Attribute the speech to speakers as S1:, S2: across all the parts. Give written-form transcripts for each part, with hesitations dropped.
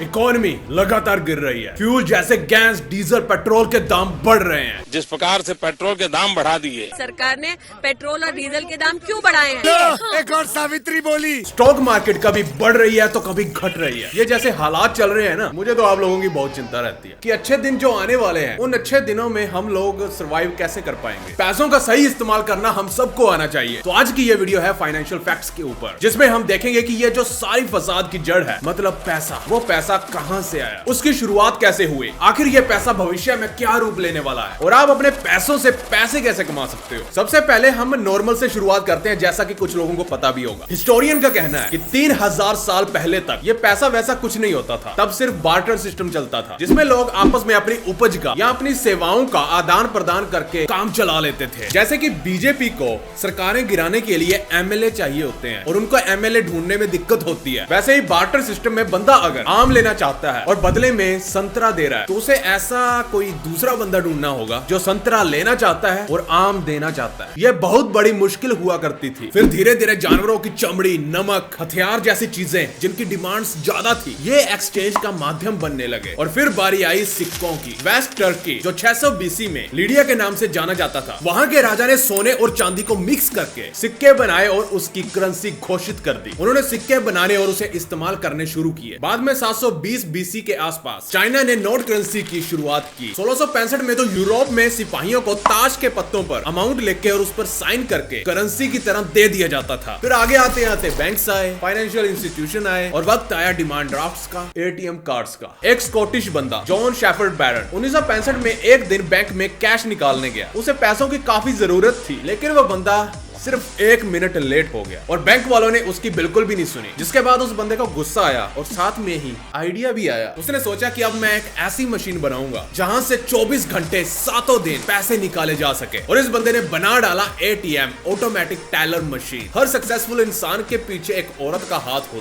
S1: Economy लगातार गिर रही है। फ्यूल जैसे गैस, डीजल, पेट्रोल के दाम बढ़ रहे हैं।
S2: जिस प्रकार से पेट्रोल के दाम बढ़ा दिए,
S3: सरकार ने पेट्रोल और डीजल के दाम क्यों बढ़ाए हैं?
S4: एक और सावित्री बोली।
S1: स्टॉक मार्केट कभी बढ़ रही है तो कभी घट रही है। ये जैसे हालात चल रहे हैं ना, मुझे तो आप लोगों की बहुत चिंता रहती है कि अच्छे दिन जो आने वाले हैं, उन अच्छे दिनों में हम लोग सर्वाइव कैसे कर पाएंगे। पैसों का सही इस्तेमाल करना हम सबको आना चाहिए। तो आज की ये वीडियो है फाइनेंशियल फैक्ट्स के ऊपर, जिसमें हम देखेंगे कि ये जो सारी फसाद की जड़ है, मतलब पैसा, वो पैसा कहां से आया, उसकी शुरुआत कैसे हुई, आखिर ये पैसा भविष्य में क्या रूप लेने वाला है, और आप अपने पैसों से पैसे कैसे कमा सकते हो। सबसे पहले हम नॉर्मल से शुरुआत करते हैं, जैसा कि कुछ लोगों को पता भी होगा। हिस्टोरियन का कहना है कि 3000 साल पहले तक ये पैसा वैसा कुछ नहीं होता था। तब सिर्फ बार्टर सिस्टम चलता था, जिसमें लोग आपस में अपनी उपज का या अपनी सेवाओं का आदान प्रदान करके काम चला लेते थे। जैसे कि बीजेपी को सरकारें गिराने के लिए एमएलए चाहिए होते हैं और उनको एमएलए ढूंढने में दिक्कत होती है। वैसे ही बार्टर सिस्टम में बंदा अगर आम लेना चाहता है और बदले में संतरा दे रहा है, तो उसे ऐसा कोई दूसरा बंदा ढूंढना होगा जो संतरा लेना चाहता है और आम देना चाहता है। यह बहुत बड़ी मुश्किल हुआ करती थी। फिर धीरे धीरे जानवरों की चमड़ी, नमक, हथियार जैसी चीजें जिनकी डिमांड्स ज्यादा थी, ये एक्सचेंज का माध्यम बनने लगे। और फिर बारी आई सिक्कों की। वेस्ट टर्की, जो 600 बीसी में लीडिया के नाम से जाना जाता था, वहां के राजा ने सोने और चांदी को मिक्स करके सिक्के बनाए और उसकी करेंसी घोषित कर दी। उन्होंने सिक्के बनाने और उसे इस्तेमाल करने शुरू किए। बाद में 720 बीसी के आसपास चाइना ने नोट करेंसी की शुरुआत की। 1665 में तो यूरोप में सिपाहियों को ताश के पत्तों पर अमाउंट लिख और उस पर साइन करके करेंसी की तरह दे दिया जाता था। फिर आगे आते आते बैंक्स आए, फाइनेंशियल इंस्टीट्यूशन आए और वक्त आया डिमांड ड्राफ्ट्स का, एटीएम कार्ड्स का। एक स्कॉटिश बंदा जॉन शेफर्ड बैरन 1965 में एक दिन बैंक में कैश निकालने गया। उसे पैसों की काफी जरूरत थी, लेकिन वह बंदा सिर्फ 1 मिनट लेट हो गया और बैंक वालों ने उसकी बिल्कुल भी नहीं सुनी। जिसके बाद उस बंदे को गुस्सा आया और साथ में ही आइडिया भी आया। उसने सोचा कि अब मैं एक ऐसी मशीन बनाऊंगा जहां से 24 घंटे 7 दिन पैसे निकाले जा सके। और इस बंदे ने बना डाला एटीएम, ऑटोमेटिक टेलर मशीन। हर सक्सेसफुल इंसान के पीछे एक औरत का हाथ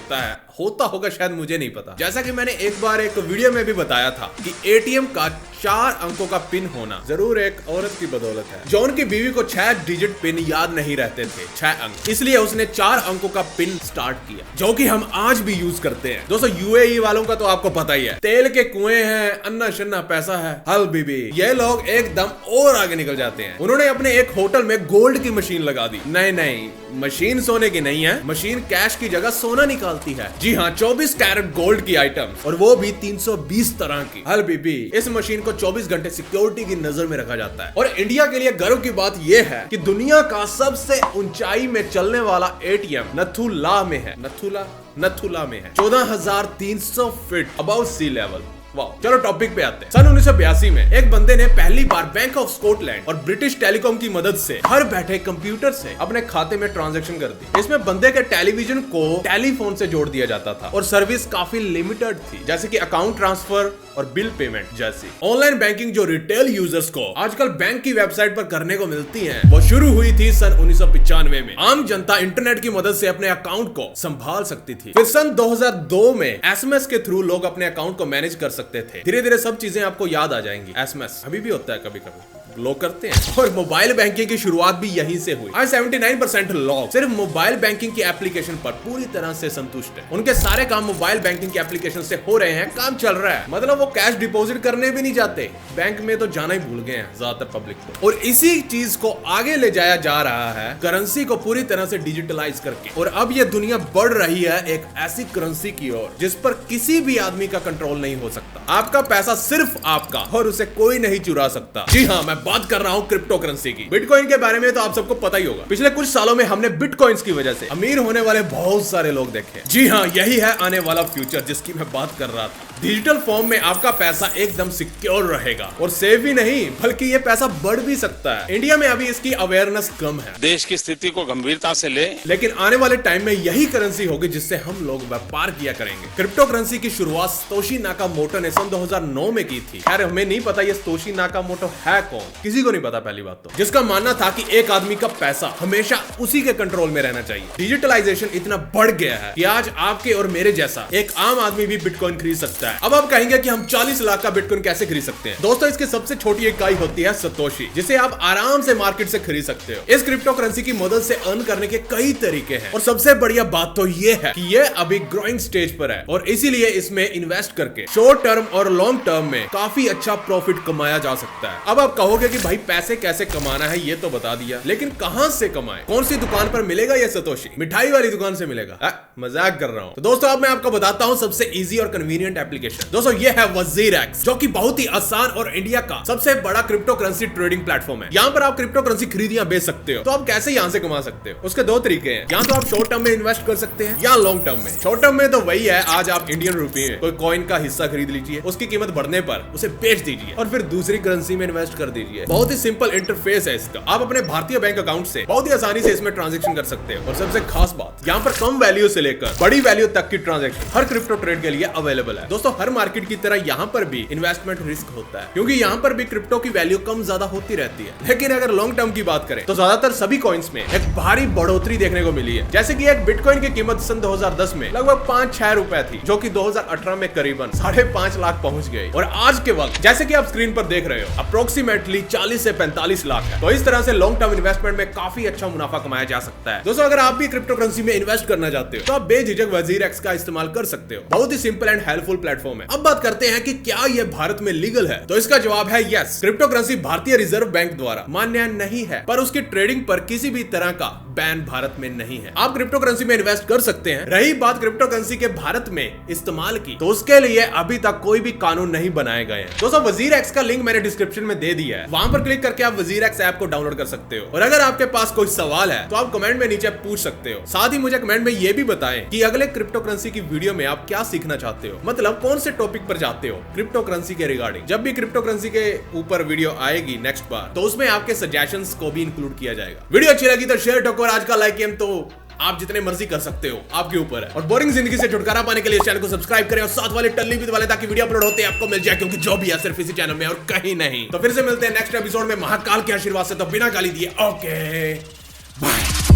S1: होता होगा शायद, मुझे नहीं पता। जैसा कि मैंने एक बार एक वीडियो में भी बताया था कि एटीएम का 4 अंकों का पिन होना जरूर एक औरत की बदौलत है। जॉन की बीवी को 6 डिजिट पिन याद नहीं रहते थे, 6 अंक, इसलिए उसने 4 अंकों का पिन स्टार्ट किया, जो कि हम आज भी यूज करते हैं। दोस्तों, यूएई वालों का तो आपको पता ही है, तेल के कुएं हैं, अन्ना शन्ना पैसा है, हल बीबी। ये लोग एकदम और आगे निकल जाते हैं। उन्होंने अपने एक होटल में गोल्ड की मशीन लगा दी। नहीं, मशीन सोने की नहीं है, मशीन कैश की जगह सोना निकालती है। जी हाँ, 24 कैरेट गोल्ड की आइटम, और वो भी 320 तरह की। हल बीबी, इस मशीन को 24 घंटे सिक्योरिटी की नजर में रखा जाता है। और इंडिया के लिए गर्व की बात यह है कि दुनिया का सबसे ऊंचाई में चलने वाला एटीएम नथुला में है। नथुला में है, 14,300 फीट अबव सी लेवल। चलो टॉपिक पे आते हैं। सन 1982 में एक बंदे ने पहली बार बैंक ऑफ स्कॉटलैंड और ब्रिटिश टेलीकॉम की मदद से घर बैठे कंप्यूटर से अपने खाते में ट्रांजैक्शन कर दी। इसमें बंदे के टेलीविजन को टेलीफोन से जोड़ दिया जाता था और सर्विस काफी लिमिटेड थी, जैसे कि अकाउंट ट्रांसफर और बिल पेमेंट जैसी। ऑनलाइन बैंकिंग जो रिटेल यूजर्स को आजकल बैंक की वेबसाइट पर करने को मिलती है, वो शुरू हुई थी सन 1995 में। आम जनता इंटरनेट की मदद से अपने अकाउंट को संभाल सकती थी। फिर सन 2002 में एसएमएस के थ्रू लोग अपने अकाउंट को मैनेज कर सकते थे। धीरे धीरे सब चीजें आपको याद आ जाएंगी। एसएमएस अभी भी होता है, कभी कभी लोग करते हैं। और मोबाइल बैंकिंग की शुरुआत भी यहीं से हुई। आज 79% लोग सिर्फ मोबाइल बैंकिंग की एप्लीकेशन पर पूरी तरह से संतुष्ट हैं। उनके सारे काम मोबाइल बैंकिंग की एप्लीकेशन से हो रहे हैं, काम चल रहा है। मतलब वो कैश डिपॉजिट करने भी नहीं जाते, बैंक में तो जाना ही भूल गए हैं ज्यादातर पब्लिक को। और इसी चीज को आगे ले जाया जा रहा है, करेंसी को पूरी तरह से डिजिटलाइज करके। और अब ये दुनिया बढ़ रही है एक ऐसी करेंसी की ओर जिस पर किसी भी आदमी का कंट्रोल नहीं हो सकता। आपका पैसा सिर्फ आपका और उसे कोई नहीं चुरा सकता। जी हाँ, मैं बात कर रहा हूं क्रिप्टो करेंसी की। बिटकॉइन के बारे में तो आप सबको पता ही होगा। पिछले कुछ सालों में हमने बिटकॉइंस की वजह से अमीर होने वाले बहुत सारे लोग देखे। जी हाँ, यही है आने वाला फ्यूचर जिसकी मैं बात कर रहा था। डिजिटल फॉर्म में आपका पैसा एकदम सिक्योर रहेगा और सेफ ही नहीं, बल्कि ये पैसा बढ़ भी सकता है। इंडिया में अभी इसकी अवेयरनेस कम है।
S2: देश की स्थिति को गंभीरता से ले,
S1: लेकिन आने वाले टाइम में यही करेंसी होगी जिससे हम लोग व्यापार किया करेंगे। क्रिप्टो करेंसी की शुरुआत सतोशी नाकामोटो ने सन 2009 में की थी। खैर, हमें नहीं पता ये सतोशी नाकामोटो है कौन, किसी को नहीं पता पहली बात तो, जिसका मानना था कि एक आदमी का पैसा हमेशा उसी के कंट्रोल में रहना चाहिए। डिजिटलाइजेशन इतना बढ़ गया है कि आज आपके और मेरे जैसा एक आम आदमी भी बिटकॉइन खरीद सकता है। अब आप कहेंगे कि हम 40 लाख का बिटकॉइन कैसे खरीद सकते हैं? दोस्तों, इसकी सबसे छोटी इकाई होती है सतोशी, जिसे आप आराम से मार्केट से खरीद सकते हो। इस क्रिप्टो करेंसी की मदद से अर्न करने के कई तरीके हैं और सबसे बढ़िया बात तो ये है कि ये अभी ग्रोइंग स्टेज पर है और इसीलिए इसमें इन्वेस्ट करके शॉर्ट टर्म और लॉन्ग टर्म में काफी अच्छा प्रॉफिट कमाया जा सकता है। अब आप कहोगे कि भाई पैसे कैसे कमाना है, ये तो बता दिया, लेकिन कहां से कमाएं? कौन सी दुकान पर मिलेगा ये सतोशी? मिठाई वाली दुकान से मिलेगा? मजाक कर रहा हूं। तो दोस्तों, अब मैं आपको बताता हूं सबसे इजी और कन्वीनियंट एप्लीकेशन। दोस्तों, ये है WazirX, जो कि बहुत ही आसान और इंडिया का सबसे बड़ा क्रिप्टो करेंसी ट्रेडिंग प्लेटफॉर्म है। यहाँ पर आप क्रिप्टो करेंसी खरीद या बेच सकते हो। तो आप कैसे यहाँ से कमा सकते हो? उसके दो तरीके हैं। या तो आप शॉर्ट टर्म में इन्वेस्ट कर सकते हैं या लॉन्ग टर्म में। शॉर्ट टर्म में तो वही है, आज आप इंडियन रुपये में कोई कॉइन का हिस्सा खरीद लीजिए, उसकी कीमत बढ़ने पर उसे बेच दीजिए और फिर दूसरी करेंसी में इन्वेस्ट कर दीजिए। बहुत ही सिंपल इंटरफेस है इसका। आप अपने भारतीय बैंक अकाउंट से बहुत ही आसानी से इसमें ट्रांजेक्शन कर सकते हो। और सबसे खास बात, यहाँ पर कम वैल्यू से लेकर बड़ी वैल्यू तक की ट्रांजेक्शन हर क्रिप्टो ट्रेड के लिए अवेलेबल है। दोस्तों, हर मार्केट की तरह यहाँ पर भी इन्वेस्टमेंट रिस्क होता है, क्योंकि यहाँ पर भी क्रिप्टो की वैल्यू कम ज्यादा होती रहती है। लेकिन अगर लॉन्ग टर्म की बात करें तो ज्यादातर सभी कॉइन्स में एक भारी बढ़ोतरी देखने को मिली है। जैसे कि एक बिटकॉइन की कीमत सन 2010 में लगभग 5-6 रुपए थी, जो कि 2018 में करीबन 5.5 लाख पहुंच गई और आज के वक्त जैसे कि आप स्क्रीन पर देख रहे हो अप्रोक्सीमेटली 40 से 45 लाख है। तो इस तरह से लॉन्ग टर्म इन्वेस्टमेंट में काफी अच्छा मुनाफा कमाया जा सकता है। दोस्तों, अगर आप भी क्रिप्टो करेंसी में इन्वेस्ट करना चाहते हो तो आप बेझिझक WazirX का इस्तेमाल कर सकते हो। बहुत ही सिंपल एंड हेल्पफुल प्लेटफॉर्म है। अब बात करते हैं कि क्या यह भारत में लीगल है? तो इसका जवाब है यस। क्रिप्टो करेंसी भारतीय रिजर्व बैंक द्वारा मान्य नहीं है, पर उसकी ट्रेडिंग पर किसी भी तरह का बैन भारत में नहीं है। आप क्रिप्टो करेंसी में इन्वेस्ट कर सकते हैं। रही बात क्रिप्टो करेंसी के भारत में इस्तेमाल की, तो उसके लिए अभी तक कोई भी कानून नहीं बनाए गए हैं। दोस्तों, WazirX का लिंक मैंने डिस्क्रिप्शन में दे दिया है, वहां पर क्लिक करके आप WazirX ऐप को डाउनलोड कर सकते हो। और अगर आपके पास कोई सवाल है तो आप कमेंट में नीचे पूछ सकते हो। साथ ही मुझे कमेंट में यह भी बताएं कि अगले क्रिप्टो करेंसी की वीडियो में आप क्या सीखना चाहते हो, मतलब कौन से टॉपिक पर जाते हो क्रिप्टो करेंसी के रिगार्डिंग। जब भी क्रिप्टो करेंसी के ऊपर वीडियो आएगी नेक्स्ट बार, तो उसमें आपके सजेशंस को भी इंक्लूड किया जाएगा। वीडियो अच्छी लगी तो शेयर ठोको और आज का लाइक तो आप जितने मर्जी कर सकते हो, आपके ऊपर है। और बोरिंग जिंदगी से छुटकारा पाने के लिए चैनल को सब्सक्राइब करें और साथ वाले टल्ली भी वाले, ताकि वीडियो अपलोड होते आपको मिल जाए, क्योंकि जो भी है सिर्फ इसी चैनल में और कहीं नहीं। तो फिर से मिलते हैं नेक्स्ट एपिसोड में महाकाल के आशीर्वाद से। तो बिना गाली दिए ओके बाय।